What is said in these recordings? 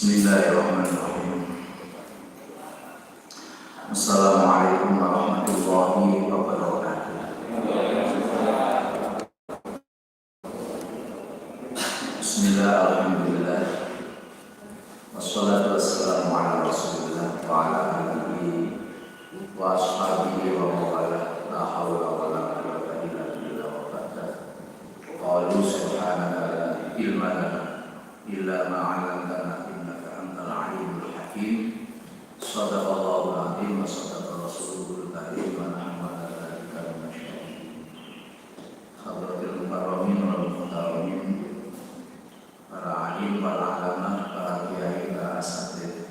Bismillahirrahmanirrahim. Assalamualaikum warahmatullahi wabarakatuh. Bismillah, alhamdulillah. Wassalatu wassalamu ala rasulillah wa ala alihi wa ashabihi wa mawala. La hawla wa la quwwata illa billah wa ba'da. Qalu subhanaka la ilma lana illa ma 'allamtana innaka antal alimul hakim. Shadaqallahul azim wa shadaqa rasulul karim wa nahnu ala dzalika minasyahidin. Hadratil mukarramin wal mukarramin, para alim, para ulama, para kiai, para asatidz,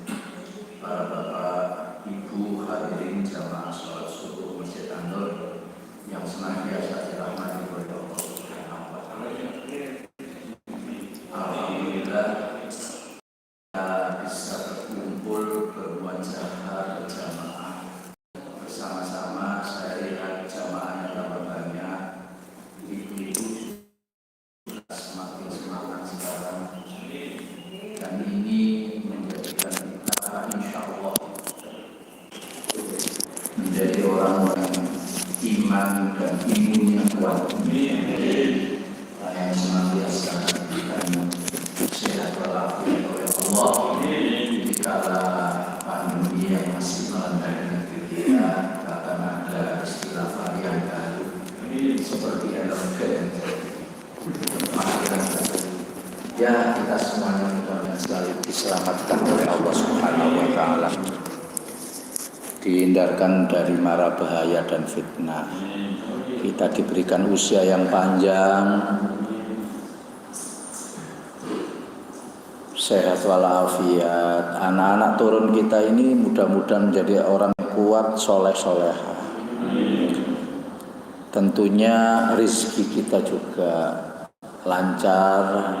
para bapak, ibu, hadirin jamaah salat subuh Masjid An-Nur yang senantiasa dirahmati oleh Allah Subhanahu wa taala. Alhamdulillah kita bisa berkumpul bermuajahah berjamaah bersama-sama. Saya lihat jamaahnya tambah banyak, ibu-ibu semakin semangat sekarang, dan ini menjadikan kita insya Allah menjadi orang-orang iman dan imunnya kuat, yang senantiasa diberikan sehat walafiat oleh Allah dikala pandemi yang masih melanda negeri kita. Bahkan ada istilah varian baru seperti elemen. Ya, kita semuanya mudah-mudahan selalu diselamatkan oleh Allah Subhanahu wa taala, dihindarkan dari mara bahaya dan fitnah. Kita diberikan usia yang panjang, sehat walafiat. Anak-anak turun kita ini mudah-mudahan menjadi orang kuat, soleh-soleha. Tentunya rezeki kita juga lancar,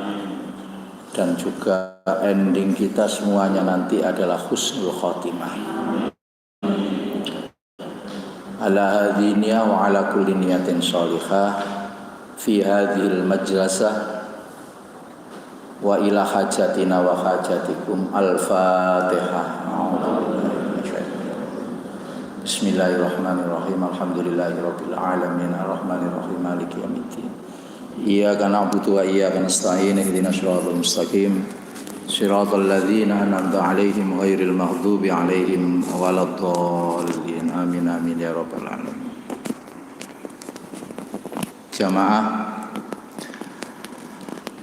dan juga ending kita semuanya nanti adalah husnul khotimah. Ala hadiniya wa ala kulli niyatin sholihah fi hadhil majlasah wa ila hajatina wa hajatikum. Al-Fatihah. Bismillahirrahmanirrahim. Alhamdulillahirabbil alamin arrahmanirrahim maliki yaumiddin. Iyyaka na'budu wa iyyaka nasta'in ihdinas siratal mustaqim siratal ladzina an'amta 'alaihim ghairil maghdubi 'alaihim waladdallin. Amin amin ya rabbal alamin. Jamaah,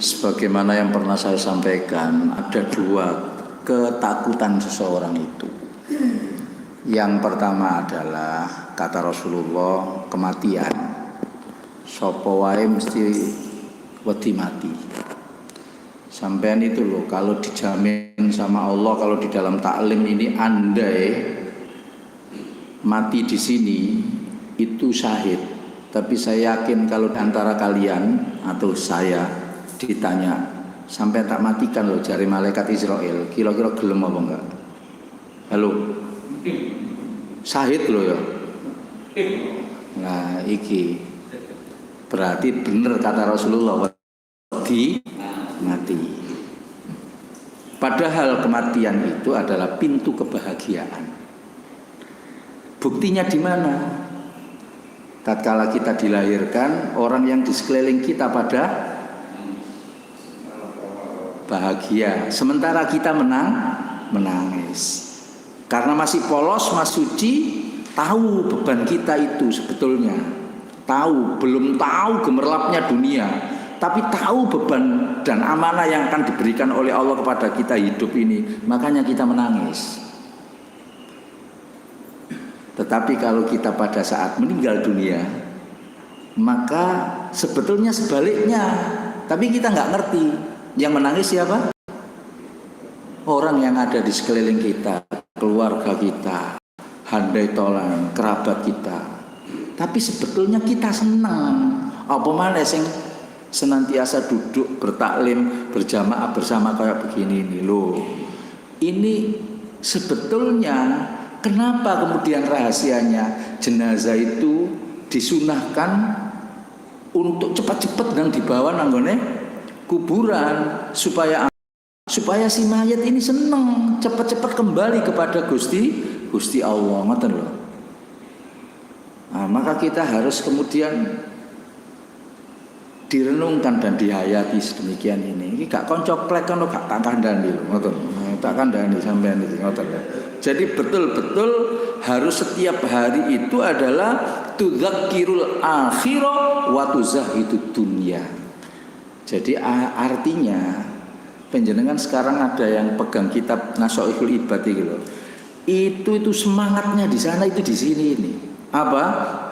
sebagaimana yang pernah saya sampaikan, ada dua ketakutan seseorang itu. Yang pertama adalah kata Rasulullah, kematian. Sopo wae mesti wedi mati. Sampean itu loh, kalau dijamin sama Allah, kalau di dalam taklim ini, andai mati di sini itu syahid. Tapi saya yakin kalau antara kalian atau saya ditanya, sampai tak matikan loh jari malaikat Israel, kira-kira gelem apa enggak? Halo, syahid loh ya. Nah iki berarti bener kata Rasulullah, di mati. Padahal kematian itu adalah pintu kebahagiaan. Buktinya di mana? Tatkala kita dilahirkan, orang yang di sekeliling kita pada bahagia, sementara kita menangis. Karena masih polos, masih suci, tahu beban kita itu sebetulnya. Tahu, belum tahu gemerlapnya dunia, tapi tahu beban dan amanah yang akan diberikan oleh Allah kepada kita hidup ini. Makanya kita menangis. Tetapi kalau kita pada saat meninggal dunia, maka sebetulnya sebaliknya. Tapi kita nggak ngerti. Yang menangis siapa? Orang yang ada di sekeliling kita, keluarga kita, handai tolan, kerabat kita. Tapi sebetulnya kita senang. Apa malah sing senantiasa duduk bertaklim berjamaah bersama kayak begini ini loh. Ini sebetulnya kenapa kemudian rahasianya jenazah itu disunahkan untuk cepat-cepat dan dibawa nanggone kuburan supaya supaya si mayat ini seneng cepat-cepat kembali kepada Gusti Allah, ngoten lho. Nah, maka kita harus kemudian direnungkan dan dihayati sedemikian ini. Ini gak koncoplek kan gak tak kandhani lho, ngoten. Tak kandhani sampean iki ngoten. Jadi betul-betul harus setiap hari itu adalah tudzakirul akhirah wa tuzahidud dunya. Jadi artinya penjenengan sekarang ada yang pegang kitab Nasoihul Ibad itu semangatnya di sana itu di sini ini. Apa?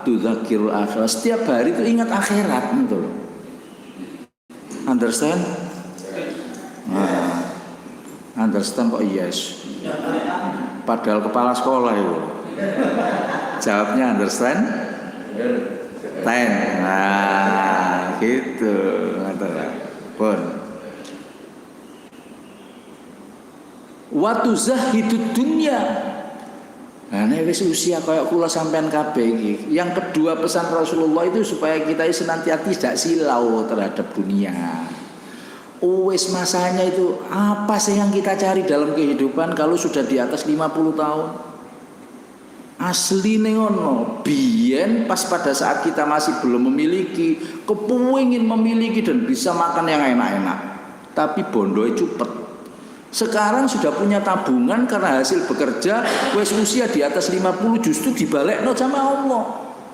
Tudzakirul akhirah. Setiap hari itu ingat akhirat gitu loh. Understand? Nah, understand kok yes. Padahal kepala sekolah itu. Jawabnya understand? Ten. Nah, gitu. Pun. Wa tuzahidud dunya. Nah, wis usia kayak kula sampean kabeh iki. Yang kedua pesan Rasulullah itu supaya kita senantiasa tidak silau terhadap dunia. Wis masanya itu apa sih yang kita cari dalam kehidupan kalau sudah di atas 50 tahun? Asline ngono. Biyen pas pada saat kita masih belum memiliki, kepengin memiliki dan bisa makan yang enak-enak. Tapi bondoe cupet. Sekarang sudah punya tabungan karena hasil bekerja, wes usia di atas 50 justru dibalekno sama Allah.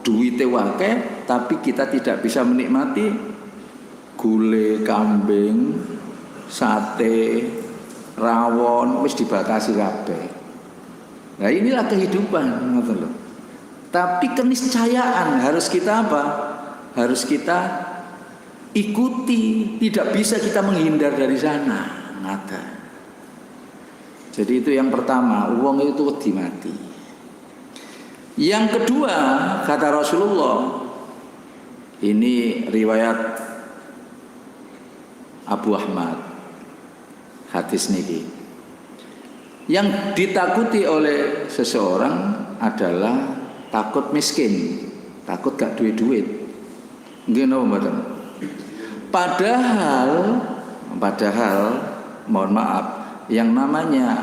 Duite wake, tapi kita tidak bisa menikmati gulai kambing, sate, rawon, wes dibatasi kabeh. Nah, inilah kehidupan, ngoten lho. Tapi keniscayaan harus kita apa? Harus kita ikuti, tidak bisa kita menghindar dari sana. Ngata. Jadi itu yang pertama, uang itu wedi mati. Yang kedua, kata Rasulullah, ini riwayat Abu Ahmad, hadis niki. Yang ditakuti oleh seseorang adalah takut miskin, takut gak duit-duit. Nggih napa mboten? Padahal mohon maaf, yang namanya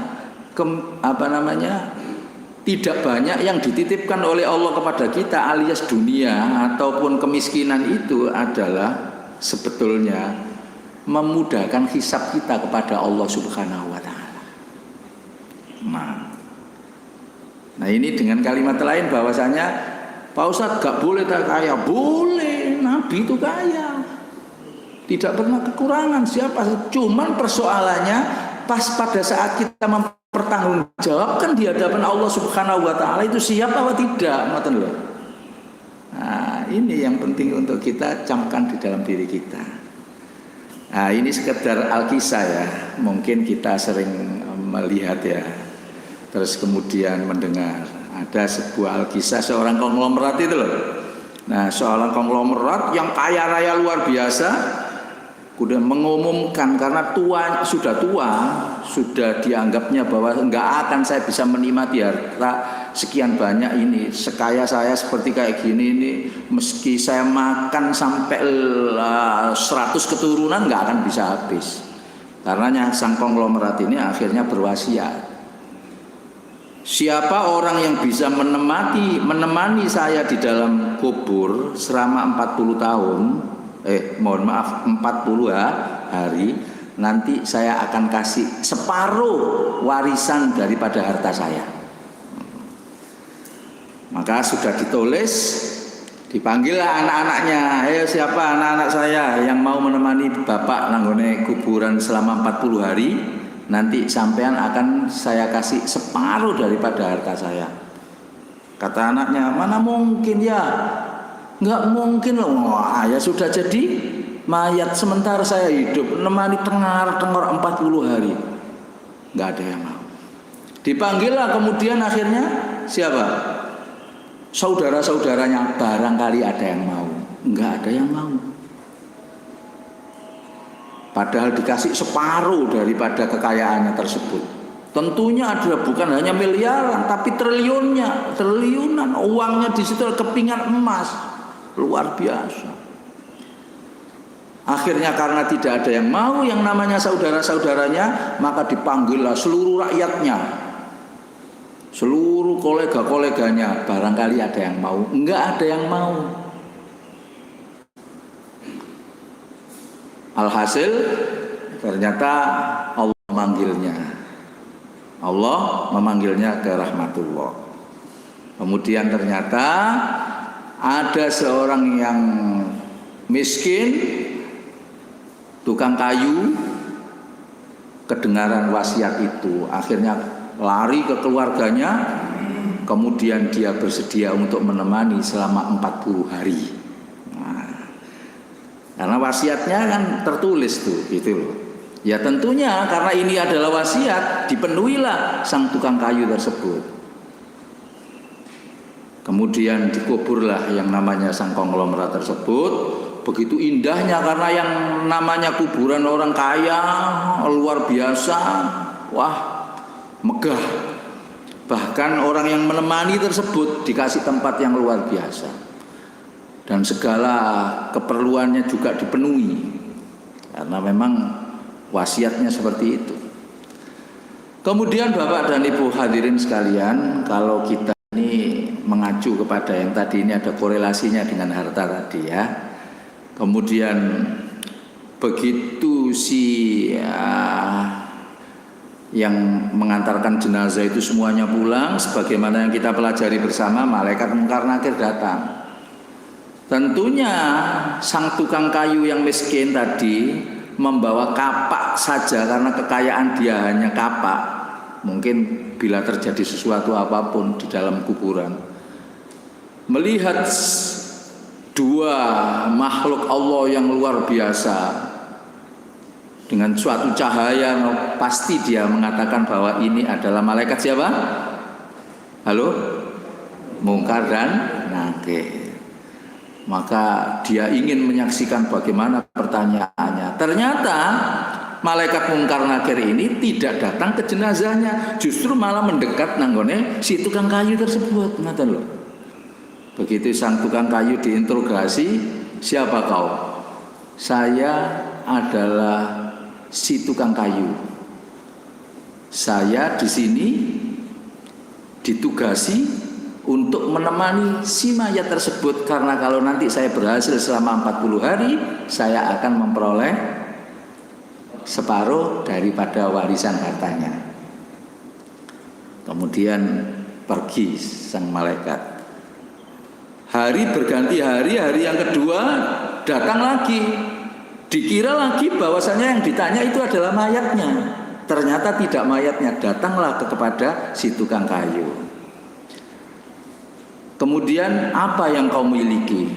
tidak banyak yang dititipkan oleh Allah kepada kita alias dunia ataupun kemiskinan itu adalah sebetulnya memudahkan hisab kita kepada Allah Subhanahu wa taala. Nah ini dengan kalimat lain bahwasanya Pak Ustadz gak boleh tak kaya, boleh, Nabi itu kaya, tidak pernah kekurangan siapa. Cuman persoalannya pas pada saat kita mempertanggungjawabkan di hadapan Allah Subhanahu wa taala itu siap apa tidak, ngoten lho. Nah, ini yang penting untuk kita camkan di dalam diri kita. Nah, ini sekedar alkisah ya. Mungkin kita sering melihat ya. Terus kemudian mendengar ada sebuah alkisah seorang konglomerat itu loh. Nah, seorang konglomerat yang kaya raya luar biasa udah mengumumkan karena sudah tua, sudah dianggapnya bahwa enggak akan saya bisa menikmati harta sekian banyak ini. Sekaya saya seperti kayak gini ini, meski saya makan sampai 100 keturunan enggak akan bisa habis. Karenanya sang konglomerat ini akhirnya berwasiat. Siapa orang yang bisa menemani saya di dalam kubur selama 40 tahun, mohon maaf 40 hari, nanti saya akan kasih separuh warisan daripada harta saya. Maka sudah ditulis, dipanggillah anak-anaknya. Ayo siapa anak-anak saya yang mau menemani bapak nanggone kuburan selama 40 hari, nanti sampean akan saya kasih separuh daripada harta saya. Kata anaknya, mana mungkin ya, nggak mungkin loh. Wah, ya sudah jadi mayat sementara saya hidup menemani tengor 40 hari, nggak ada yang mau. Dipanggillah kemudian akhirnya siapa? Saudara-saudaranya, barangkali ada yang mau. Nggak ada yang mau. Padahal dikasih separuh daripada kekayaannya tersebut. Tentunya adalah bukan hanya miliaran, tapi triliunan uangnya di situ, kepingan emas luar biasa. Akhirnya karena tidak ada yang mau yang namanya saudara-saudaranya, maka dipanggillah seluruh rakyatnya, seluruh kolega-koleganya. Barangkali ada yang mau, enggak ada yang mau. Alhasil ternyata Allah memanggilnya. Allah memanggilnya ke rahmatullah. Kemudian ternyata ada seorang yang miskin, tukang kayu, kedengaran wasiat itu. Akhirnya lari ke keluarganya. Kemudian dia bersedia untuk menemani selama 40 hari. Karena wasiatnya kan tertulis tuh, gitu loh. Ya tentunya karena ini adalah wasiat, dipenuhilah sang tukang kayu tersebut. Kemudian dikuburlah yang namanya sang konglomerat tersebut. Begitu indahnya karena yang namanya kuburan orang kaya luar biasa. Wah, megah. Bahkan orang yang menemani tersebut dikasih tempat yang luar biasa. Dan segala keperluannya juga dipenuhi. Karena memang wasiatnya seperti itu. Kemudian Bapak dan Ibu hadirin sekalian, kalau kita ini mengacu kepada yang tadi, ini ada korelasinya dengan harta tadi ya. Kemudian begitu yang mengantarkan jenazah itu semuanya pulang, sebagaimana yang kita pelajari bersama, malaikat Mungkar Nakir datang. Tentunya sang tukang kayu yang miskin tadi membawa kapak saja karena kekayaan dia hanya kapak. Mungkin bila terjadi sesuatu apapun di dalam kuburan, melihat dua makhluk Allah yang luar biasa dengan suatu cahaya, pasti dia mengatakan bahwa ini adalah malaikat siapa? Halo? Mungkar dan Nakir. Maka dia ingin menyaksikan bagaimana pertanyaannya. Ternyata malaikat Mungkar Nakir ini tidak datang ke jenazahnya, justru malah mendekat nanggone si tukang kayu tersebut. Ngaten loh. Begitu sang tukang kayu diinterogasi, siapa kau? Saya adalah si tukang kayu. Saya di sini ditugasi untuk menemani si mayat tersebut, karena kalau nanti saya berhasil selama 40 hari, saya akan memperoleh separuh daripada warisan hartanya. Kemudian pergi sang malaikat. Hari berganti hari yang kedua datang lagi. Dikira lagi bahwasanya yang ditanya itu adalah mayatnya. Ternyata tidak mayatnya, datanglah kepada si tukang kayu. Kemudian apa yang kau miliki?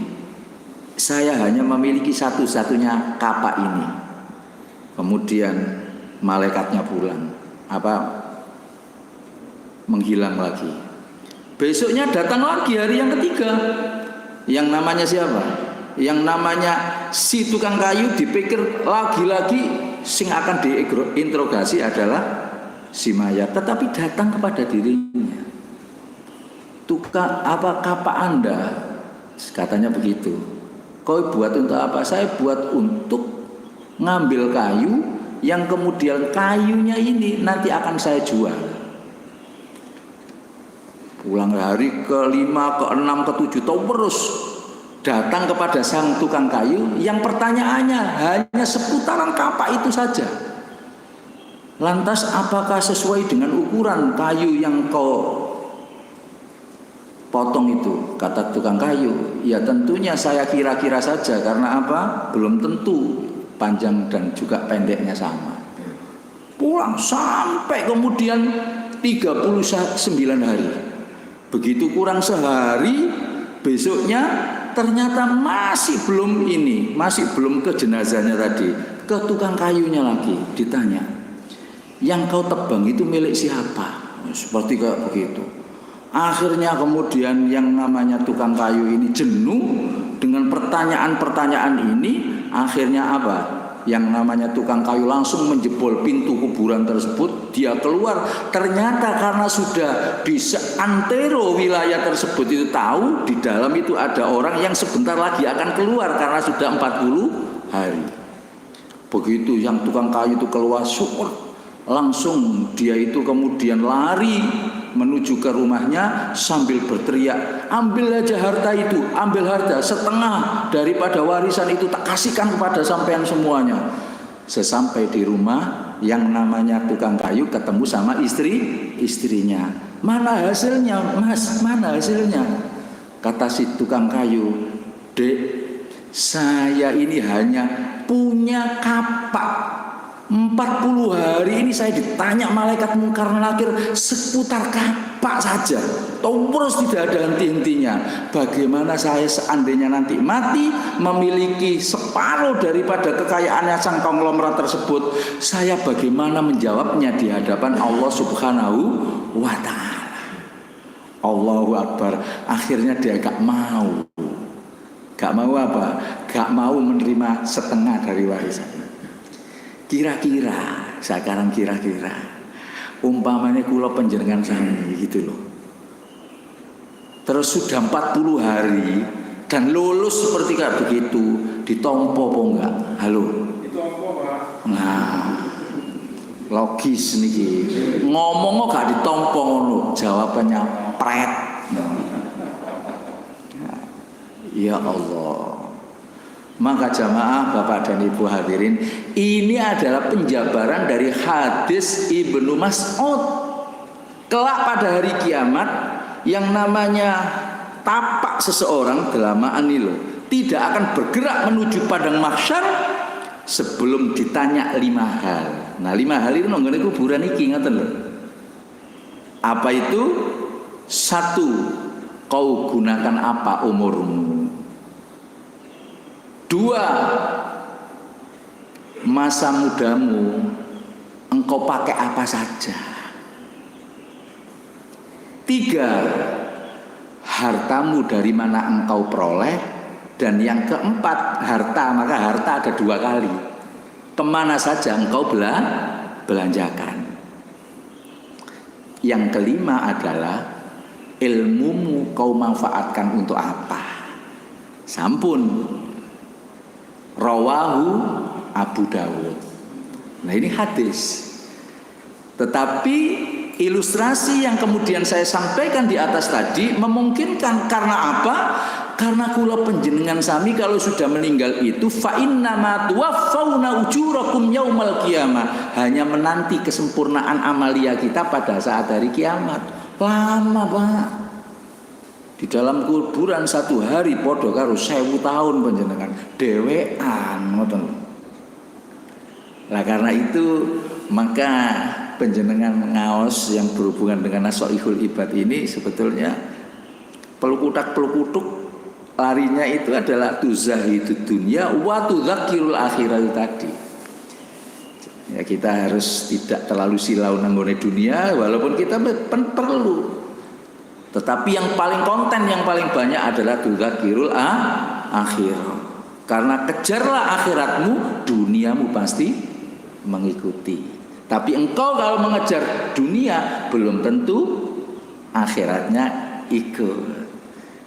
Saya hanya memiliki satu-satunya kapak ini. Kemudian malaikatnya pulang. Menghilang lagi. Besoknya datang lagi hari yang ketiga. Yang namanya siapa? Yang namanya si tukang kayu dipikir lagi-lagi sing akan diinterogasi adalah si mayat, tetapi datang kepada dirinya. Kapak Anda? Katanya begitu. Kau buat untuk apa? Saya buat untuk ngambil kayu yang kemudian kayunya ini nanti akan saya jual. Pulang hari ke-5, ke-6, ke-7 terus datang kepada sang tukang kayu yang pertanyaannya hanya seputaran kapak itu saja. Lantas apakah sesuai dengan ukuran kayu yang kau potong itu? Kata tukang kayu, ya tentunya saya kira-kira saja, karena apa? Belum tentu panjang dan juga pendeknya sama. Pulang sampai kemudian 39 hari. Begitu kurang sehari, besoknya ternyata masih belum ke jenazahnya tadi, ke tukang kayunya lagi ditanya, yang kau tebang itu milik siapa? Seperti kayak begitu. Akhirnya kemudian yang namanya tukang kayu ini jenuh dengan pertanyaan-pertanyaan ini. Akhirnya apa? Yang namanya tukang kayu langsung menjebol pintu kuburan tersebut. Dia keluar. Ternyata karena sudah di seantero wilayah tersebut itu tahu di dalam itu ada orang yang sebentar lagi akan keluar karena sudah 40 hari. Begitu yang tukang kayu itu keluar syukur, langsung dia itu kemudian lari menuju ke rumahnya sambil berteriak, ambil aja harta itu, ambil harta, setengah daripada warisan itu tak kasihkan kepada sampean semuanya. Sesampai di rumah, yang namanya tukang kayu ketemu sama istrinya. Mana hasilnya, Mas? Mana hasilnya? Kata si tukang kayu, Dek, saya ini hanya punya kapak. 40 hari ini saya ditanya malaikat mungkar nakir seputar kapak saja. Terus tidak ada henti-hentinya. Bagaimana saya seandainya nanti mati memiliki separuh daripada kekayaannya sang konglomerat tersebut, saya bagaimana menjawabnya di hadapan Allah Subhanahu wa ta'ala. Allahu Akbar. Akhirnya dia gak mau. Gak mau apa? Gak mau menerima setengah dari warisan. Kira-kira, sekarang kira-kira umpamanya kula panjenengan sami gitu loh. Terus sudah 40 hari dan lulus seperti kayak begitu, ditompo apa enggak? Halo. Ditompo, Pak. Nah, logis niki. Ngomong gak ditompo ngono, jawabannya pret. Ya Allah. Maka jamaah Bapak dan Ibu hadirin, ini adalah penjabaran dari hadis Ibnu Mas'ud. Kelak pada hari kiamat yang namanya tapak seseorang delamaan loh, tidak akan bergerak menuju padang mahsyar sebelum ditanya 5 hal. Nah 5 hal itu nonggone kuburan iki ngoten lho. Apa itu? 1. Kau gunakan apa umurmu? 2. Masa mudamu engkau pakai apa saja? 3. Hartamu dari mana engkau peroleh? Dan yang keempat, harta, maka harta ada 2 kali. Kemana saja engkau belanjakan? Yang kelima adalah ilmumu kau manfaatkan untuk apa? Sampun. Rawahu Abu Dawud. Nah ini hadis. Tetapi ilustrasi yang kemudian saya sampaikan di atas tadi memungkinkan karena apa? Karena kula panjenengan sami kalau sudah meninggal itu fa inna ma tuwaffawna ujurakum yaumal qiyamah, hanya menanti kesempurnaan amalia kita pada saat hari kiamat. Lama, Pak. Di dalam kuburan 1 hari podo karo 1000 tahun panjenengan dhewean ngoten. Lah karena itu maka panjenengan ngaos yang berhubungan dengan Nasoihul Ibad ini sebetulnya pelukutak-pelukutuk larinya itu adalah tuzahidud dunya wa tudzakirul akhirah tadi. Ya kita harus tidak terlalu silau nanggone dunia walaupun kita perlu. Tetapi yang paling konten, yang paling banyak adalah tudzakirul akhir. Karena kejarlah akhiratmu, duniamu pasti mengikuti. Tapi engkau kalau mengejar dunia, belum tentu akhiratnya ikut.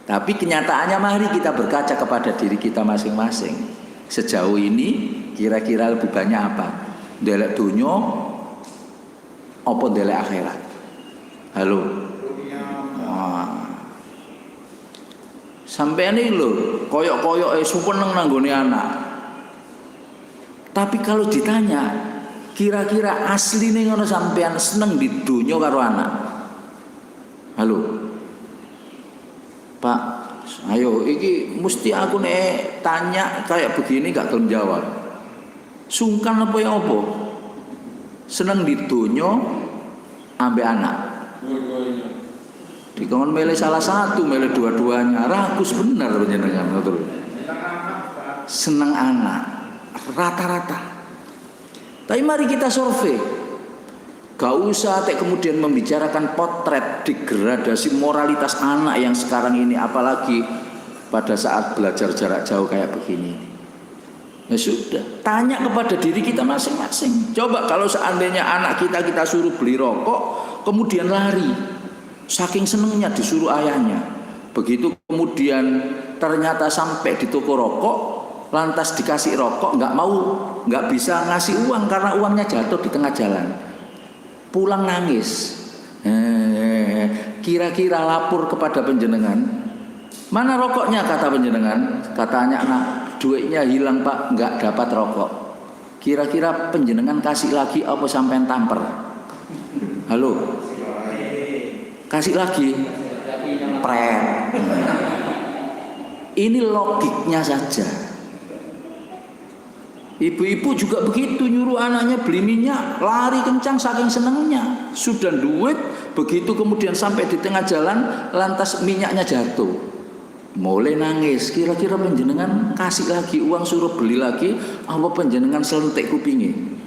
Tapi kenyataannya mari kita berkaca kepada diri kita masing-masing. Sejauh ini kira-kira lebih banyak apa? Ndelek dunya apa ndelek akhirat? Halo. Sampai ini loh, koyok-koyok supeneng nanggone anak. Tapi kalau ditanya, kira-kira asli nih ngono sampean seneng di dunia karo anak? Halo, Pak, ayo, iki mesti aku nih tanya kayak begini gak tau jawab. Sungkan apa ya apa? Seneng di dunia ambil anak. Dikon milih salah satu, milih dua-duanya, ragus bener panjenengan ngoten. Seneng anak rata-rata. Tapi mari kita survei. Gak usah kemudian membicarakan potret degradasi moralitas anak yang sekarang ini, apalagi pada saat belajar jarak jauh kayak begini. Ya sudah, tanya kepada diri kita masing-masing. Coba kalau seandainya anak kita suruh beli rokok, kemudian lari. Saking senengnya disuruh ayahnya. Begitu kemudian ternyata sampai di toko rokok, lantas dikasih rokok, nggak bisa ngasih uang karena uangnya jatuh di tengah jalan. Pulang nangis. Kira-kira lapor kepada penjenengan, mana rokoknya, kata penjenengan. Katanya, nah, duitnya hilang Pak, nggak dapat rokok. Kira-kira penjenengan kasih lagi apa sampai tamper? Halo, kasih lagi? Pret. Ini logiknya saja. Ibu-ibu juga begitu, nyuruh anaknya beli minyak, lari kencang saking senengnya. Sudah duit, begitu kemudian sampai di tengah jalan, lantas minyaknya jatuh. Mulai nangis. Kira-kira penjenengan kasih lagi uang suruh beli lagi, apa penjenengan selentik kupingi?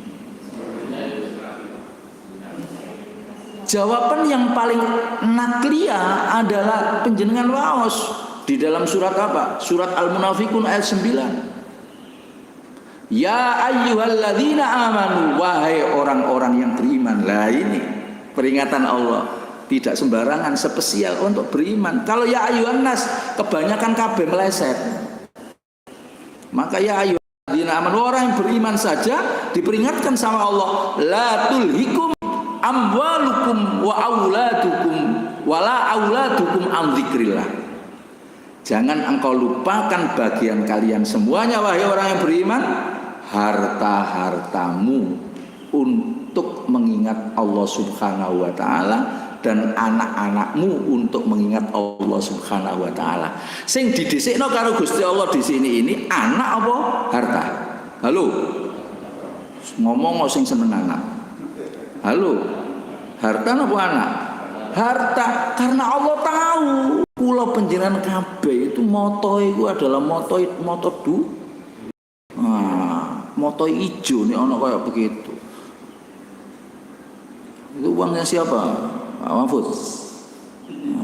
Jawaban yang paling naklia adalah penjenengan waos di dalam surat apa? Surat Al-Munafikun ayat 9. Ya ayyuhalladzina amanu, wahai orang-orang yang beriman. Lah ini peringatan Allah, tidak sembarangan, spesial untuk beriman. Kalau ya ayyuhan nas, kebanyakan kabeh meleset. Maka ya ayyuhalladzina amanu, orang yang beriman saja diperingatkan sama Allah, la tulhikum amwalukum wa auladukum wala auladukum an dzikrillah. Jangan engkau lupakan bagian kalian semuanya, wahai orang yang beriman, harta-hartamu untuk mengingat Allah Subhanahu wa taala, dan anak-anakmu untuk mengingat Allah Subhanahu wa taala. Sing didhisikno karo Gusti Allah di sini ini anak apa harta? Halo. Ngomong sing seneng anak. Halo. Harta apa anak? Harta, karena Allah tahu kula panjenengan kabeh itu moto itu adalah moto moto ijo nih, ono kayak begitu. Itu uangnya siapa? Pak Mahfud.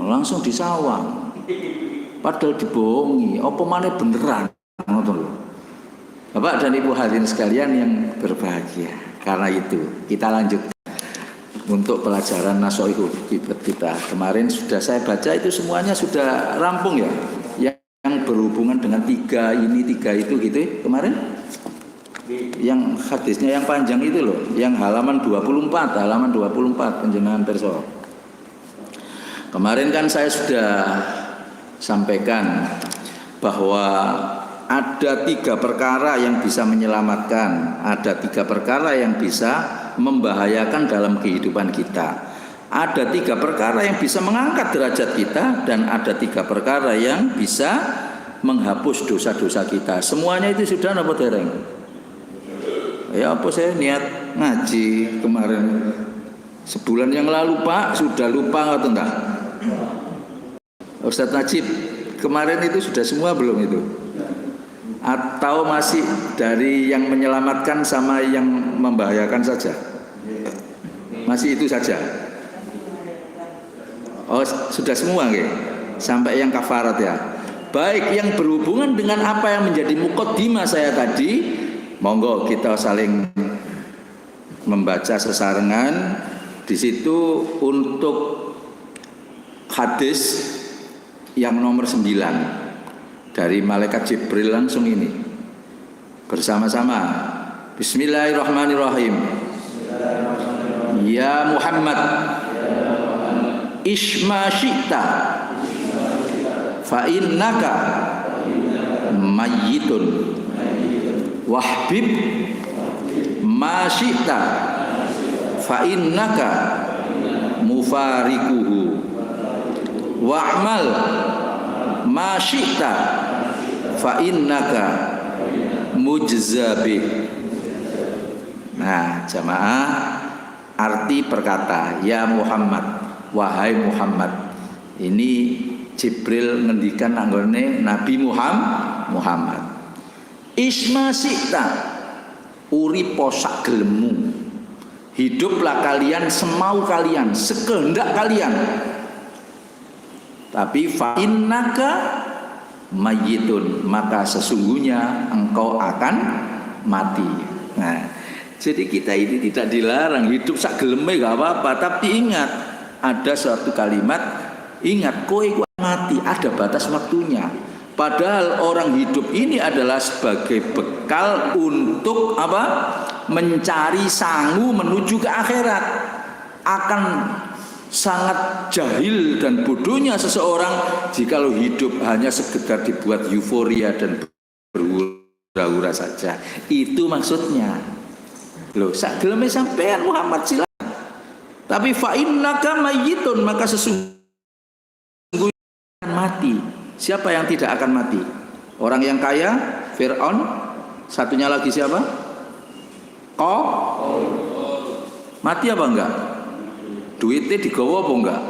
Langsung disawang. Padahal dibohongi. Apa mana beneran? Bapak dan Ibu hadirin sekalian yang berbahagia. Karena itu kita lanjut untuk pelajaran Nasha'ihul Ibad kita. Kemarin sudah saya baca, itu semuanya sudah rampung ya. Yang berhubungan dengan tiga ini, tiga itu gitu kemarin. Yang hadisnya yang panjang itu loh, yang halaman 24 penjenengan perso. Kemarin kan saya sudah sampaikan bahwa ada tiga perkara yang bisa menyelamatkan, ada tiga perkara yang bisa membahayakan dalam kehidupan kita, ada tiga perkara yang bisa mengangkat derajat kita, dan ada tiga perkara yang bisa menghapus dosa-dosa kita. Semuanya itu sudah apa dereng? Ya apa saya niat ngaji kemarin sebulan yang lalu Pak, sudah lupa atau enggak? Ustadz Najib kemarin itu sudah semua belum itu? Atau masih dari yang menyelamatkan sama yang membahayakan saja? Masih itu saja? Oh sudah semua nggih? Sampai yang kafarat ya? Baik, yang berhubungan dengan apa yang menjadi muqaddimah saya tadi, monggo kita saling membaca sesarengan. Di situ untuk hadis yang nomor 9 dari malaikat Jibril langsung ini bersama-sama. Bismillahirrahmanirrahim. Ya Muhammad, Ishma syi'ta fa innaka mayyitun wahbib ma syi'ta fa innaka mufarikuhu wa'mal ma syi'ta fa innaka mujzabih. Nah jamaah, arti perkata ya Muhammad, wahai Muhammad, ini Jibril ngendikan anggone Nabi Muhammad. Isma syi'ta, uripo sak gelemu, hiduplah kalian semau kalian, sekehendak kalian. Tapi fa innaka mayyitun, maka sesungguhnya engkau akan mati. Nah, jadi kita ini tidak dilarang hidup sak geleme gak apa-apa, tapi ingat ada suatu kalimat, ingat kowe mati ada batas waktunya. Padahal orang hidup ini adalah sebagai bekal untuk apa? Mencari sangu menuju ke akhirat. Akan sangat jahil dan bodohnya seseorang jikalau hidup hanya sekedar dibuat euforia dan berhura-hura saja. Itu maksudnya. Loh, sak geleme sampean Muhammad silakan. Tapi fa innaka mayyitun, maka sesungguhnya akan mati. Siapa yang tidak akan mati? Orang yang kaya, Fir'aun. Satunya lagi siapa? Mati apa enggak? Duitnya digawa apa enggak?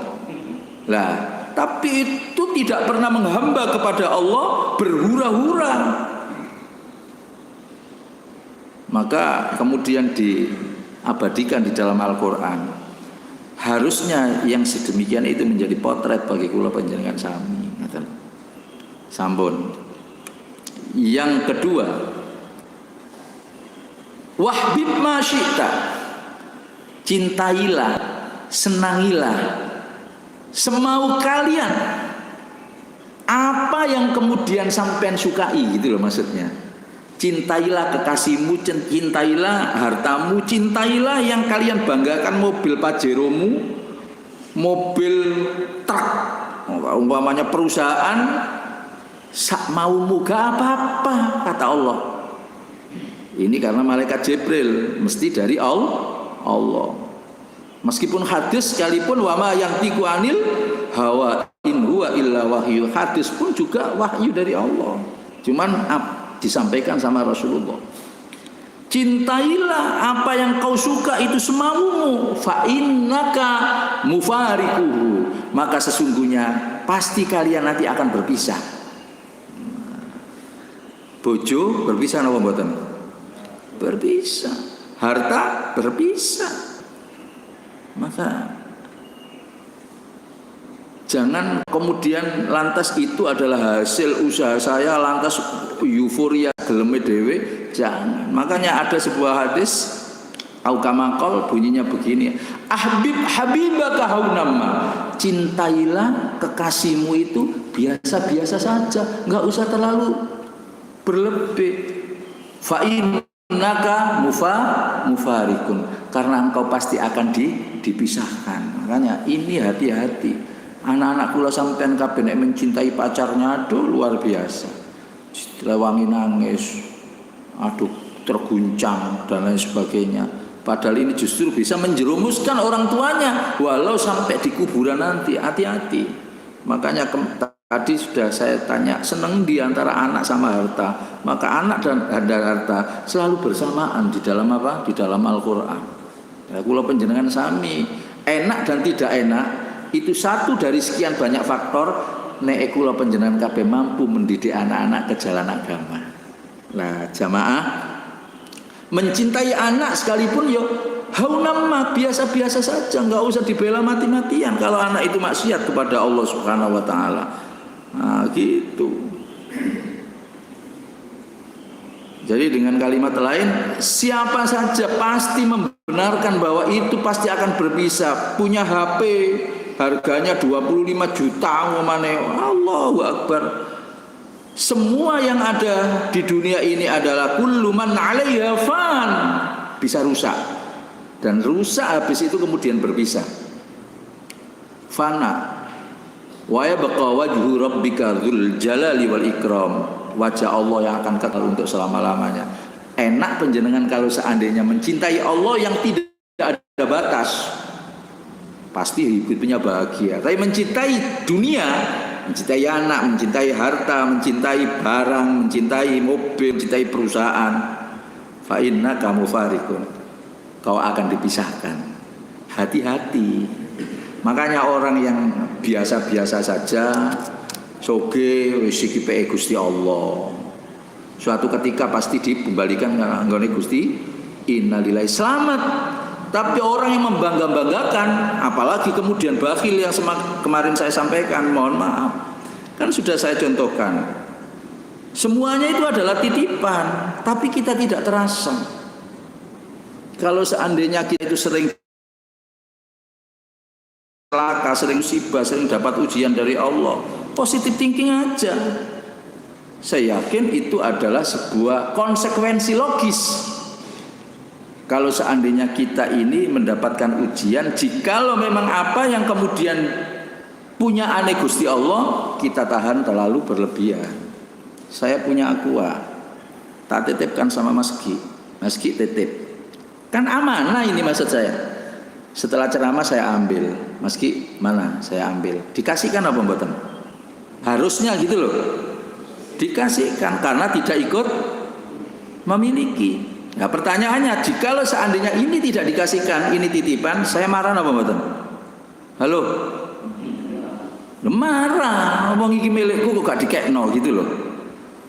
Lah, tapi itu tidak pernah menghamba kepada Allah, berhura-hura. Maka kemudian diabadikan di dalam Al-Quran. Harusnya yang sedemikian itu menjadi potret bagi kula panjenengan sami. Sampun. Yang kedua, wahbib ma syi'ta, cintailah, senangilah semau kalian apa yang kemudian sampean sukai, gitu loh maksudnya. Cintailah kekasihmu, cintailah hartamu, cintailah yang kalian banggakan, mobil Pajeromu, mobil truk, umpamanya perusahaan, sak maumu gak apa-apa kata Allah. Ini karena malaikat Jibril, mesti dari Allah. Meskipun hadis sekalipun wama yang tiku anil hawa in huwa illa wahyu, hadis pun juga wahyu dari Allah. Cuman disampaikan sama Rasulullah. Cintailah apa yang kau suka itu semaumu, fa innaka mufarikuhu, maka sesungguhnya pasti kalian nanti akan berpisah. Bojo berpisah napa mboten? Berpisah. Harta berpisah. Maka jangan kemudian lantas itu adalah hasil usaha saya, lantas euforia geleme dhewe, jangan. Makanya ada sebuah hadis au kama qol, bunyinya begini, habibaka haunamma, cintailah kekasihmu itu biasa-biasa saja, enggak usah terlalu berlebih. Fa innaka mufarikun, karena engkau pasti akan dipisahkan. Makanya ini hati-hati. Anak-anak kula sampean kabeh nek mencintai pacarnya, aduh luar biasa. Dilewangi nangis, aduh terguncang dan lain sebagainya. Padahal ini justru bisa menjerumuskan orang tuanya walau sampai di kuburan nanti. Hati-hati. Makanya tadi sudah saya tanya, seneng di antara anak sama harta. Maka anak dan harta selalu bersamaan di dalam apa? Di dalam Al-Quran. Ya, kula panjenengan sami, enak dan tidak enak itu satu dari sekian banyak faktor nek kula panjenengan kabeh mampu mendidik anak-anak ke jalan agama. Nah, jamaah, mencintai anak sekalipun yo haunamma, biasa-biasa saja, enggak usah dibela mati-matian kalau anak itu maksiat kepada Allah Subhanahu wa taala. Nah, gitu. Jadi dengan kalimat lain, siapa saja pasti membenarkan bahwa itu pasti akan berpisah. Punya HP harganya 25 juta, Allahu Akbar. Semua yang ada di dunia ini adalah kullu man 'alaiha fan, bisa rusak. Dan rusak habis itu kemudian berpisah. Fana. Wa yabqa wajhu rabbika dzul jalali wal ikram. Wajah Allah yang akan kekal untuk selama-lamanya. Enak panjenengan kalau seandainya mencintai Allah yang tidak ada batas. Pasti hidupnya bahagia. Tapi mencintai dunia, mencintai anak, mencintai harta, mencintai barang, mencintai mobil, mencintai perusahaan, fa innaka mufarikun, kau akan dipisahkan. Hati-hati. Makanya orang yang biasa-biasa saja, soge wis iki peke Gusti Allah, suatu ketika pasti dikembalikan nggone Gusti innalillahi, selamat. Tapi orang yang membangga-banggakan, apalagi kemudian bakhil yang kemarin saya sampaikan, mohon maaf, kan sudah saya contohkan, semuanya itu adalah titipan, tapi kita tidak terasa. Kalau seandainya kita itu sering celaka, sering musibah, sering dapat ujian dari Allah, positive thinking aja. Saya yakin itu adalah sebuah konsekuensi logis. Kalau seandainya kita ini mendapatkan ujian, jikalau memang apa yang kemudian punya aneh Gusti Allah, kita tahan terlalu berlebihan. Saya punya aqua, tak titipkan sama Mas Ki titip. Kan amanah ini maksud saya. Setelah ceramah saya ambil, Mas Ki mana? Saya ambil. Dikasihkan apa mboten? Harusnya gitu loh. Dikasihkan karena tidak ikut memiliki. Nah pertanyaannya, jikalau seandainya ini tidak dikasihkan, ini titipan, saya marah apa mboten? Halo? Marah, ngomong iki milikku kok gak dikekno gitu loh.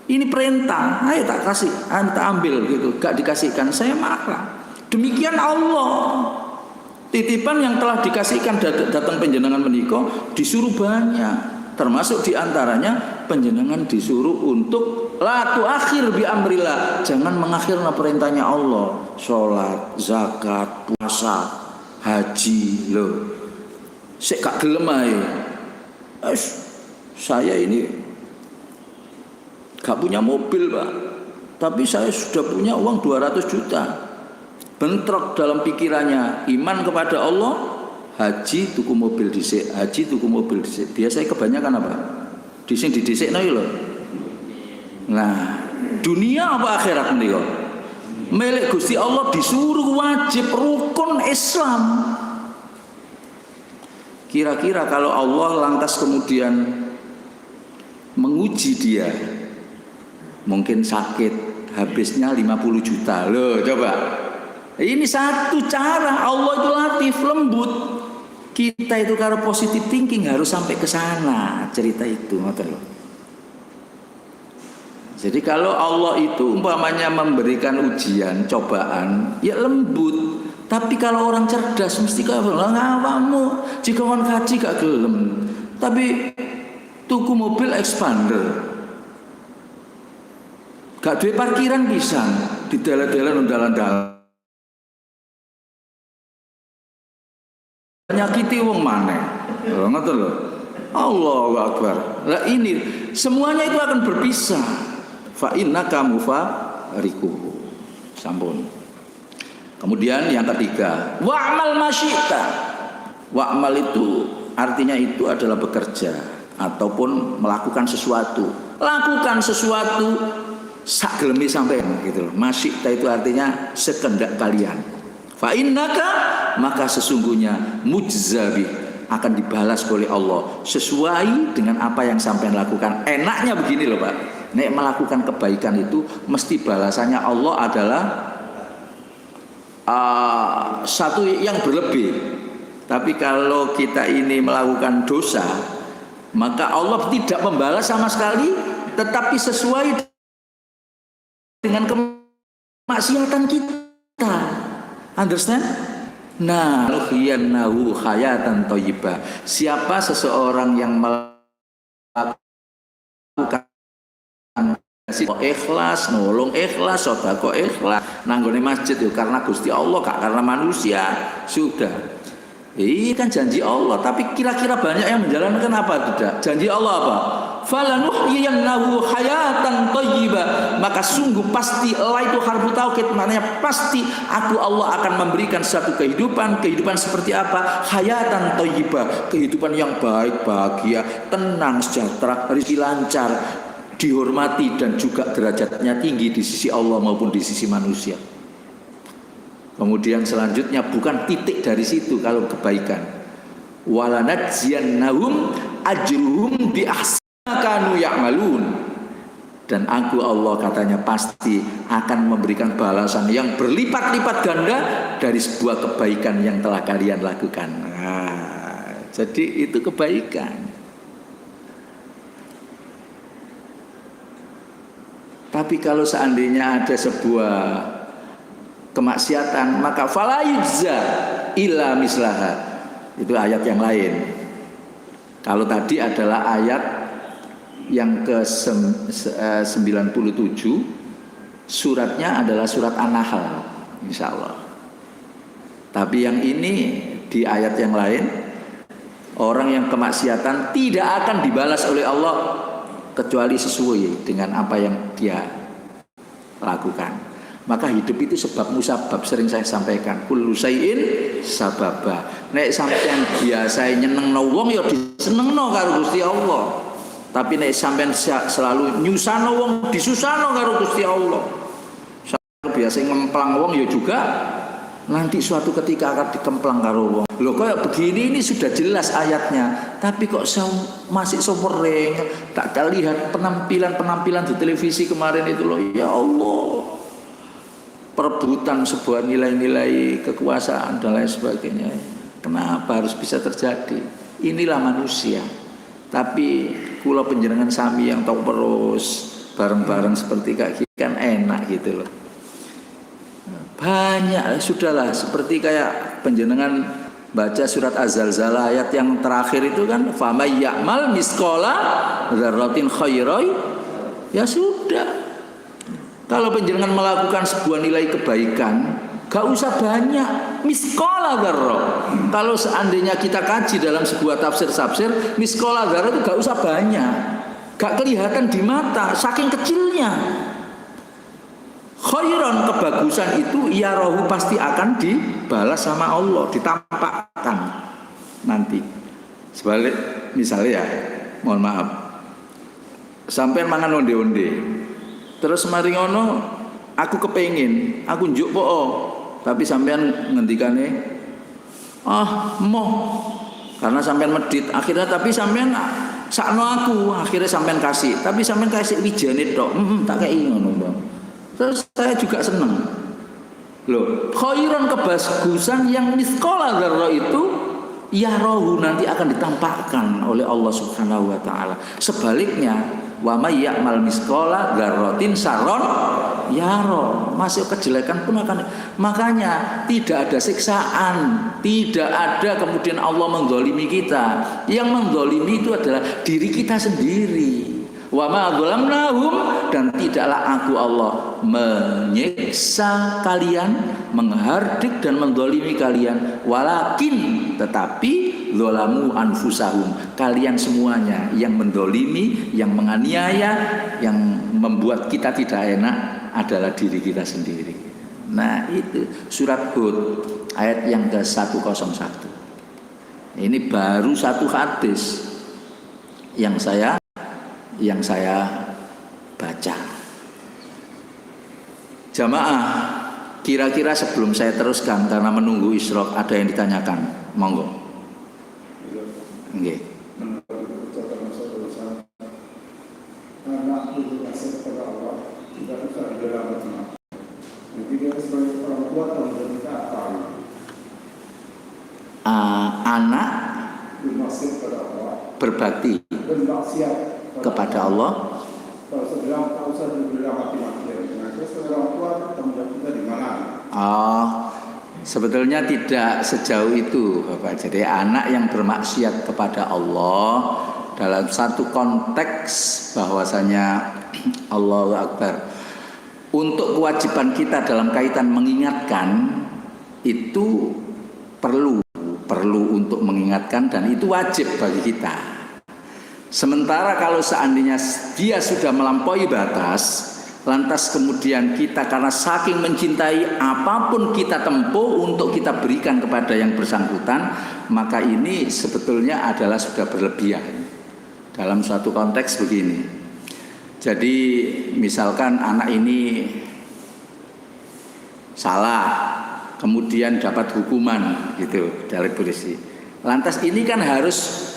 Ini perintah, ayo tak kasih, tak ambil gitu, gak dikasihkan, saya marah. Demikian Allah. Titipan yang telah dikasihkan datang panjenengan menika disuruh banyak. Termasuk diantaranya panjenengan disuruh untuk la tuakhir bi amrillah, jangan mengakhirkan perintahnya Allah, sholat, zakat, puasa, haji loh. Sik gak gelem ae. Saya ini gak punya mobil Pak, tapi saya sudah punya uang 200 juta. Bentrok dalam pikirannya, iman kepada Allah, haji tuku mobil dhisik, haji tuku mobil dhisik. Biasanya kebanyakan apa? Di dhisikno iki lho. Nah, dunia apa akhirat menika? Milik Gusti Allah disuruh wajib rukun Islam. Kira-kira kalau Allah lantas kemudian menguji dia, mungkin sakit, habisnya 50 juta. Loh, coba. Ini satu cara. Allah itu latif, lembut. Kita itu kalau positive thinking harus sampai ke sana. Cerita itu, ngoten loh. Jadi kalau Allah itu umpamanya memberikan ujian, cobaan, ya lembut. Tapi kalau orang cerdas mesti kau bilang, ngawamu jika orang kaji gak gelem. Tapi tuku mobil expander, gak duwe parkiran pisan, di dalan-dalan undalan-dalan. Nyakiti wong maneh. Ngoten lho. Allahu Akbar. Lah ini semuanya itu akan berpisah. Fa innaka mufariquhu. Sampun. Kemudian yang ketiga, wa'mal masyita. Wa'mal itu artinya itu adalah bekerja ataupun melakukan sesuatu. Lakukan sesuatu sak geleme sampean gitu loh. Masyita itu artinya sekendak kalian. Fa innaka, maka sesungguhnya mujzabi, akan dibalas oleh Allah sesuai dengan apa yang sampean lakukan. Enaknya begini loh Pak, nek melakukan kebaikan itu mesti balasannya Allah adalah satu yang berlebih. Tapi kalau kita ini melakukan dosa, maka Allah tidak membalas sama sekali, tetapi sesuai dengan kemaksiatan kita. Understand? Nah, nuhyiyannahu hayatan thayyibah. Siapa seseorang yang melakukan ikhlas, nolong ikhlas, sedekah ikhlas, nanggone masjid itu karena Gusti Allah, gak karena manusia, sudah. Ini kan janji Allah, tapi kira-kira banyak yang menjalankan apa tidak? Janji Allah apa? Falanuhyiyannahu hayatan thayyibah, maka sungguh pasti, Allah itu harfu taukid, maknanya pasti aku Allah akan memberikan satu kehidupan seperti apa? Hayatan thayyibah, kehidupan yang baik, bahagia, tenang, sejahtera, rezeki lancar, dihormati dan juga derajatnya tinggi di sisi Allah maupun di sisi manusia. Kemudian selanjutnya bukan titik dari situ kalau kebaikan. Walanajziyannahum ajruhum bi ahsani kanu ya'malun. Dan aku Allah katanya pasti akan memberikan balasan yang berlipat-lipat ganda dari sebuah kebaikan yang telah kalian lakukan. Nah, jadi itu kebaikan. Tapi kalau seandainya ada sebuah kemaksiatan, maka fala yujza illa mislaha. Itu ayat yang lain. Kalau tadi adalah ayat yang ke-97, suratnya adalah surat An-Nahl, insyaallah. Tapi yang ini di ayat yang lain, orang yang kemaksiatan tidak akan dibalas oleh Allah kecuali sesuai dengan apa yang dia lakukan. Maka hidup itu sebab musabab, sering saya sampaikan. Kullu syai'in sababa. Nek sampean biasa nyenengno wong ya disenengno karo Gusti Allah. Tapi nek sampean selalu nyusahno wong disusahno karo Gusti Allah. Sampeyan biasa ngemplang wong ya juga nanti suatu ketika akan dikemplang karo wong. Loh kayak begini ini sudah jelas ayatnya, tapi kok masih sopering. Tak lihat penampilan di televisi kemarin itu loh, ya Allah. Perebutan sebuah nilai-nilai kekuasaan dan lain sebagainya. Kenapa harus bisa terjadi? Inilah manusia. Tapi kula panjenengan sami yang tahu terus bareng-bareng seperti kayak gini kan enak gitu loh. Banyak sudahlah, seperti kayak panjenengan baca surat Az-Zalzalah ayat yang terakhir itu kan famay ya'mal misqala dzarratin khairan, ya sudah. Kalau panjenengan melakukan sebuah nilai kebaikan, gak usah banyak, misqala dzarrah. Kalau seandainya kita kaji dalam sebuah tafsir misqala dzarrah itu gak usah banyak, gak kelihatan di mata saking kecilnya. Khairan, kebagusan itu ya rohu pasti akan dibalas sama Allah, ditampakkan nanti. Sebalik misalnya ya, mohon maaf, sampai mangan onde-onde, terus mari ngono aku kepengin, aku njuk po, tapi sampean ngendikane moh, karena sampean medit, akhirnya tapi sampean sakno aku, akhirnya sampean kasih, tapi sampean kasih wijane tok, tak kei ngono Bang. Terus saya juga senang. Loh, khairan, kebagusan yang misqala dzarrah itu ya rohu nanti akan ditampakkan oleh Allah Subhanahu wa taala. Sebaliknya, wa may ya'mal misqala dzarratin syarron yara. Masih kejelekan pun akan. Makanya tidak ada siksaan, tidak ada kemudian Allah menzalimi kita. Yang menzalimi itu adalah diri kita sendiri. Wa ma dzalamnahum, dan tidaklah aku Allah menyiksa kalian, menghardik dan menzalimi kalian, walakin tetapi dzalamu anfusahum, kalian semuanya yang menzalimi, yang menganiaya, yang membuat kita tidak enak adalah diri kita sendiri. Nah, itu surat Hud ayat yang ke-101. Ini baru satu hadis yang saya baca. Jamaah, kira-kira sebelum saya teruskan karena menunggu isyraq ada yang ditanyakan, monggo. Nggih. Anak berbakti kepada Allah. Sebetulnya tidak sejauh itu, Bapak. Jadi anak yang bermaksiat kepada Allah dalam satu konteks bahwasanya Allahu Akbar. Untuk kewajiban kita dalam kaitan mengingatkan itu perlu untuk mengingatkan, dan itu wajib bagi kita. Sementara kalau seandainya dia sudah melampaui batas, lantas kemudian kita karena saking mencintai, apapun kita tempuh untuk kita berikan kepada yang bersangkutan, maka ini sebetulnya adalah sudah berlebihan. Dalam suatu konteks begini, jadi misalkan anak ini salah, kemudian dapat hukuman gitu dari polisi, lantas ini kan harus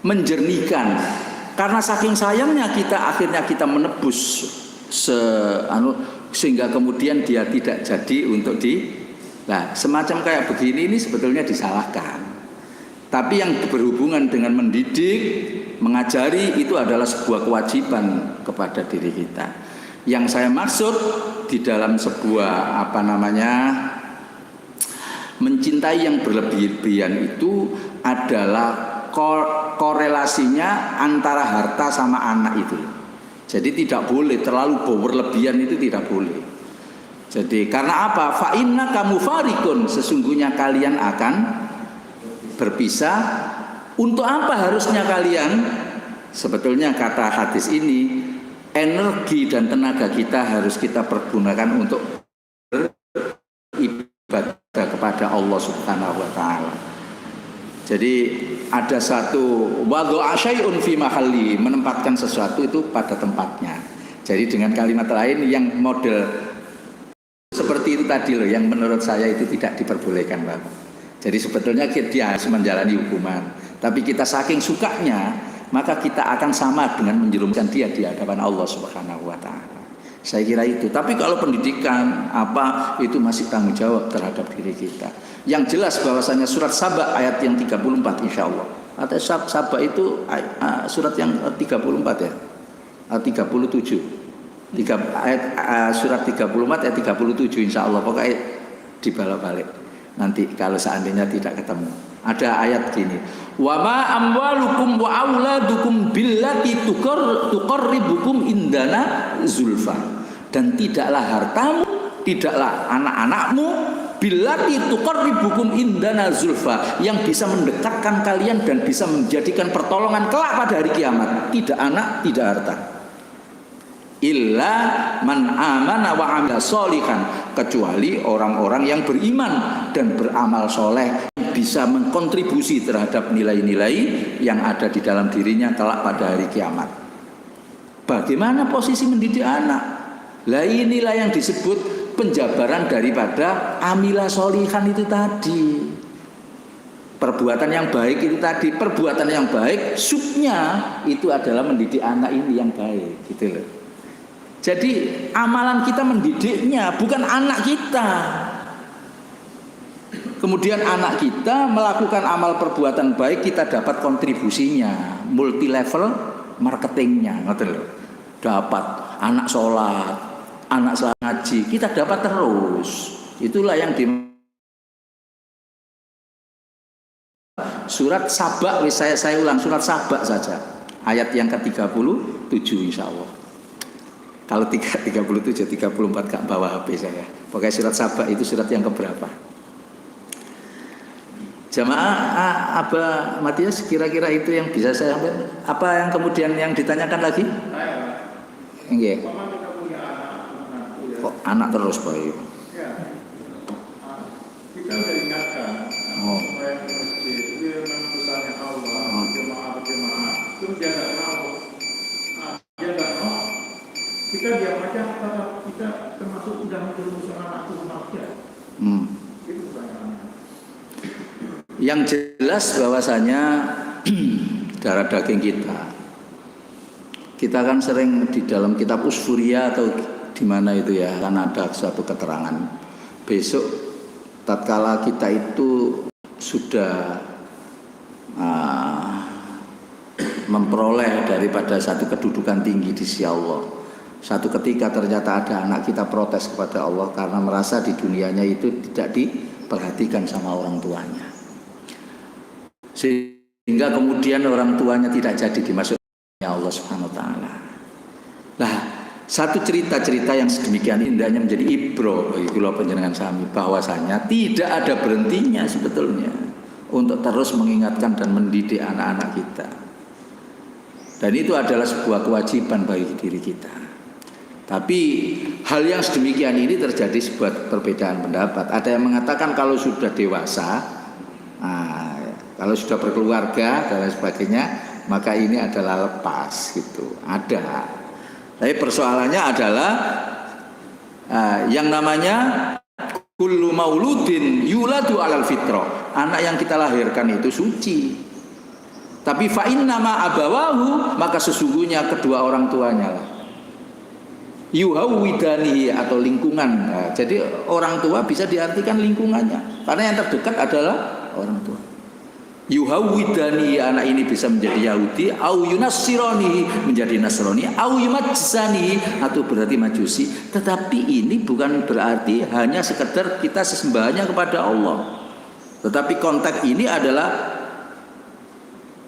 menjernihkan, karena saking sayangnya kita akhirnya kita menebus sehingga kemudian dia tidak jadi untuk semacam kayak begini ini sebetulnya disalahkan. Tapi yang berhubungan dengan mendidik, mengajari itu adalah sebuah kewajiban kepada diri kita. Yang saya maksud di dalam sebuah mencintai yang berlebihan itu adalah korelasinya antara harta sama anak itu. Jadi tidak boleh terlalu berlebihan, itu tidak boleh. Jadi karena apa? Fa inna kamu farikun, sesungguhnya kalian akan berpisah. Untuk apa harusnya kalian sebetulnya kata hadis ini, energi dan tenaga kita harus kita pergunakan untuk beribadah kepada Allah Subhanahu wa taala. Jadi ada satu wadha'a syai'un fi mahalli, menempatkan sesuatu itu pada tempatnya. Jadi dengan kalimat lain yang model seperti itu tadi loh, yang menurut saya itu tidak diperbolehkan, Pak. Jadi sebetulnya dia harus menjalani hukuman, tapi kita saking sukanya, maka kita akan sama dengan menjerumuskan dia di hadapan Allah Subhanahu wa taala. Saya kira itu. Tapi kalau pendidikan apa itu masih tanggung jawab terhadap diri kita. Yang jelas bahwasanya surat Saba ayat yang 34 insyaallah. Atau Saba itu surat yang 34 ya. 37. Surat 34 ayat 37 insyaallah. Pokoknya dibalak-balik. Nanti kalau seandainya tidak ketemu. Ada ayat gini. Wa ma amwalukum wa auladukum billati tuqarribukum indana zulfa. Dan tidaklah hartamu, tidaklah anak-anakmu billati tuqarribukum indana zulfa, yang bisa mendekatkan kalian dan bisa menjadikan pertolongan kelak pada hari kiamat. Tidak anak, tidak harta. Illa man amana wa amila sholihan, kecuali orang-orang yang beriman dan beramal soleh, bisa mengkontribusi terhadap nilai-nilai yang ada di dalam dirinya kelak pada hari kiamat. Bagaimana posisi mendidik anak? Lah inilah yang disebut penjabaran daripada amila sholihan itu tadi. Perbuatan yang baik itu tadi, perbuatan yang baik subnya itu adalah mendidik anak ini yang baik, gitu loh. Jadi amalan kita mendidiknya, bukan anak kita. Kemudian anak kita melakukan amal perbuatan baik, kita dapat kontribusinya, multi level marketingnya, ngerti loh. Dapat anak sholat, anak ngaji, kita dapat terus. Itulah yang di surat Saba, saya ulang surat Saba saja, ayat yang ke-37 insya Allah. Kalau 37, 34 gak bawa HP saya. Pokoknya surat Saba itu surat yang keberapa? Jamaah Abah Matias, kira-kira itu yang bisa saya sampaikan. Apa yang kemudian yang ditanyakan lagi? Enggak. Kok anak terus Pak? Ya. Kita sudah ingatkan supaya masjid itu memang besarnya Allah, jemaah. Terus dia nggak mau. Dia nggak mau. Kita diam aja, kita termasuk udah menjerumuskan anak itu manusia. Itu pertanyaannya. Yang jelas bahwasanya darah daging kita kan sering di dalam kitab Usfuria atau di mana itu ya, kan ada suatu keterangan besok tatkala kita itu sudah memperoleh daripada satu kedudukan tinggi di sisi Allah, satu ketika ternyata ada anak kita protes kepada Allah karena merasa di dunianya itu tidak diperhatikan sama orang tuanya, sehingga kemudian orang tuanya tidak jadi dimasukkan Allah Subhanahu wa taala. Nah, satu cerita-cerita yang sedemikian indahnya menjadi ibro bagi kula panjenengan sami, bahwasanya tidak ada berhentinya sebetulnya untuk terus mengingatkan dan mendidik anak-anak kita. Dan itu adalah sebuah kewajiban bagi diri kita. Tapi hal yang sedemikian ini terjadi sebuah perbedaan pendapat. Ada yang mengatakan kalau sudah dewasa, kalau sudah berkeluarga dan lain sebagainya, maka ini adalah lepas gitu. Ada. Tapi persoalannya adalah yang namanya kullu mauludin yuladu alal fitrah. Anak yang kita lahirkan itu suci. Tapi fa innama abawahu, maka sesungguhnya kedua orang tuanya lah. Yuhawwidanihi atau lingkungan. Nah, jadi orang tua bisa diartikan lingkungannya. Karena yang terdekat adalah orang tua. Yuhawwidani, anak ini bisa menjadi Yahudi, au yunassirani, menjadi Nasrani, au yumajsani, atau berarti Majusi. Tetapi ini bukan berarti hanya sekedar kita sesembahannya kepada Allah. Tetapi konteks ini adalah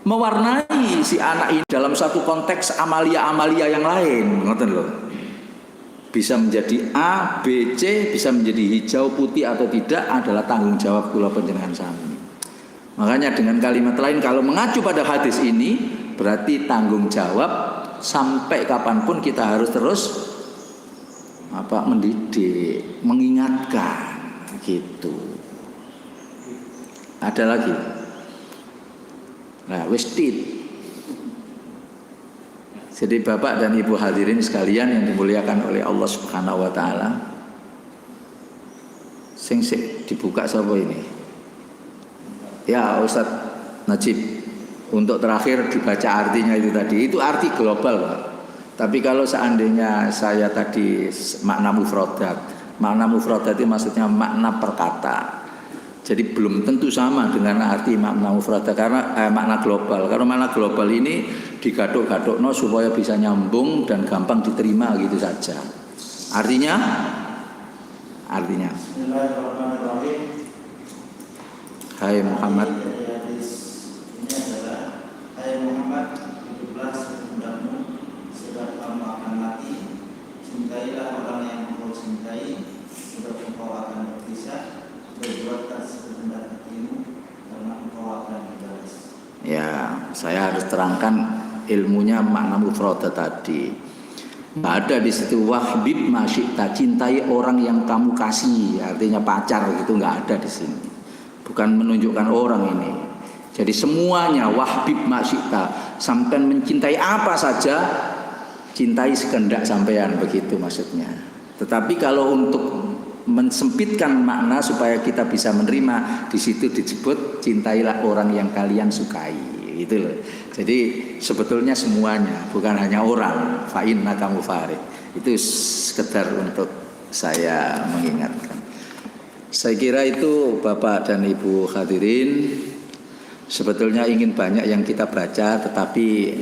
mewarnai si anak ini dalam satu konteks amalia-amalia yang lain, ngoten lho. Bisa menjadi A, B, C, bisa menjadi hijau, putih atau tidak adalah tanggung jawab kula panjenengan sami. Makanya dengan kalimat lain, kalau mengacu pada hadis ini, Berarti tanggung jawab sampai kapanpun kita harus terus mendidik, mengingatkan gitu. Ada lagi. Nah, jadi Bapak dan Ibu hadirin sekalian yang dimuliakan oleh Allah Subhanahu wa taala. Sing dibuka sapa ini? Ya, Ustadz Najib. Untuk terakhir dibaca artinya itu tadi. Itu arti global, Pak. Tapi kalau seandainya saya tadi makna mufradat. Makna mufradat itu maksudnya makna perkata. Jadi belum tentu sama dengan arti makna mufradat karena makna global. Karena makna global ini digaduk-gadukno supaya bisa nyambung dan gampang diterima gitu saja. Artinya Bismillahirrahmanirrahim. Hai Muhammad. Ini adalah hai Muhammad, hiduplah sekundangmu sebab kamu akan mati. Cintailah orang yang engkau cintai sebab engkau akan berpisah. Berbuatlah sekehendak hatimu karena engkau akan dibalas. Ya, saya harus terangkan ilmunya makna mufradat tadi. Ada di situ wahbib masyita, cintai orang yang kamu kasih, artinya pacar gitu, nggak ada di sini. Bukan menunjukkan orang ini. Jadi semuanya wahbib masyita, sampai mencintai apa saja, cintai sekehendak sampean, begitu maksudnya. Tetapi kalau untuk mensempitkan makna supaya kita bisa menerima, di situ disebut cintailah orang yang kalian sukai, gitu loh. Jadi sebetulnya semuanya, bukan hanya orang. Fa innaka mufarid. Itu sekedar untuk saya mengingatkan. Saya kira itu Bapak dan Ibu hadirin, sebetulnya ingin banyak yang kita baca, tetapi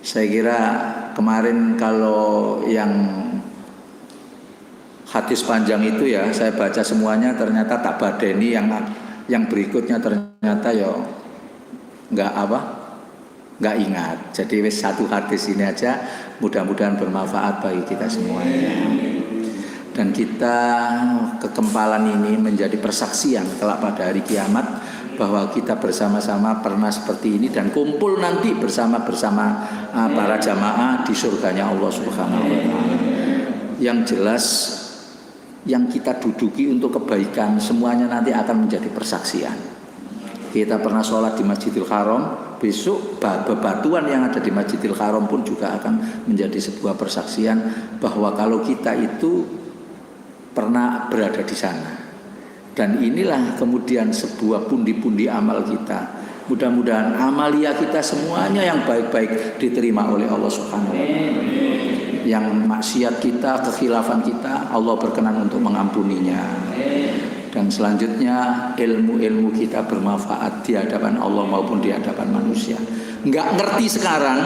saya kira kemarin kalau yang hadis panjang itu ya saya baca semuanya, ternyata tak badeni yang berikutnya ternyata ya nggak ingat. Jadi wis satu hadis ini aja, mudah-mudahan bermanfaat bagi kita semuanya. Dan kita kekempalan ini menjadi persaksian kelak pada hari kiamat bahwa kita bersama-sama pernah seperti ini dan kumpul nanti bersama para jamaah di surganya Allah Subhanahu wa taala. Yang jelas yang kita duduki untuk kebaikan semuanya nanti akan menjadi persaksian. Kita pernah sholat di Masjidil Haram, besok bebatuan yang ada di Masjidil Haram pun juga akan menjadi sebuah persaksian bahwa kalau kita itu pernah berada di sana. Dan inilah kemudian sebuah pundi-pundi amal kita. Mudah-mudahan amalia kita semuanya yang baik-baik diterima oleh Allah Subhanahu wa taala. Yang maksiat kita, kekhilafan kita, Allah berkenan untuk mengampuninya. Dan selanjutnya ilmu-ilmu kita bermanfaat di hadapan Allah maupun di hadapan manusia. Nggak ngerti sekarang,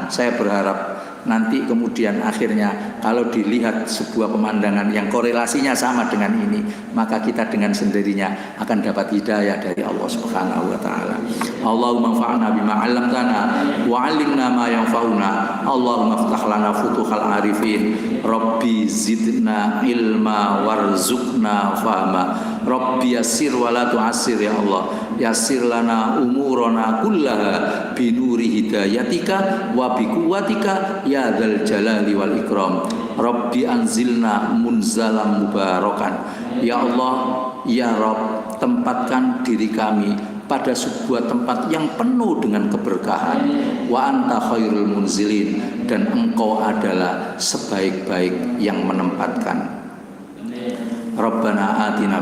saya berharap nanti kemudian akhirnya kalau dilihat sebuah pemandangan yang korelasinya sama dengan ini, maka kita dengan sendirinya akan dapat hidayah dari Allah Subhanahu wa taala. Allahumma fa'alna bima 'allamtana wa 'allimna ma yanfa'una. Allahumma iftah lana futuhal arifin. Rabbi zidna ilma warzuqna fahma. Rabbi yassir wa la tu'assir ya Allah. Yassir lana umurana kullaha binuri hidayatika wa bi quwwatika ya dzal jalali wal ikram. Rabbi anzilna munzalam mubarakan. Ya Allah, ya Rabb, tempatkan diri kami pada sebuah tempat yang penuh dengan keberkahan. Wa anta khairul munzilin, dan engkau adalah sebaik-baik yang menempatkan. Rabbana atina